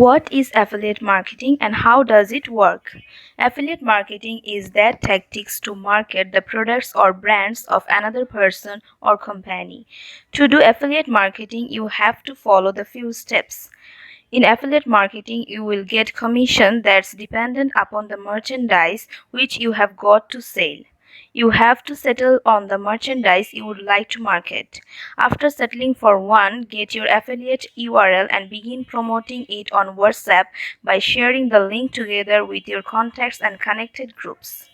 What is affiliate marketing and how does it work? Affiliate marketing is that tactics to market the products or brands of another person or company. To do affiliate marketing, you have to follow the few steps. In affiliate marketing, you will get commission that's dependent upon the merchandise which you have got to sell. You have to settle on the merchandise you would like to market. After settling for one, get your affiliate URL and begin promoting it on WhatsApp by sharing the link together with your contacts and connected groups.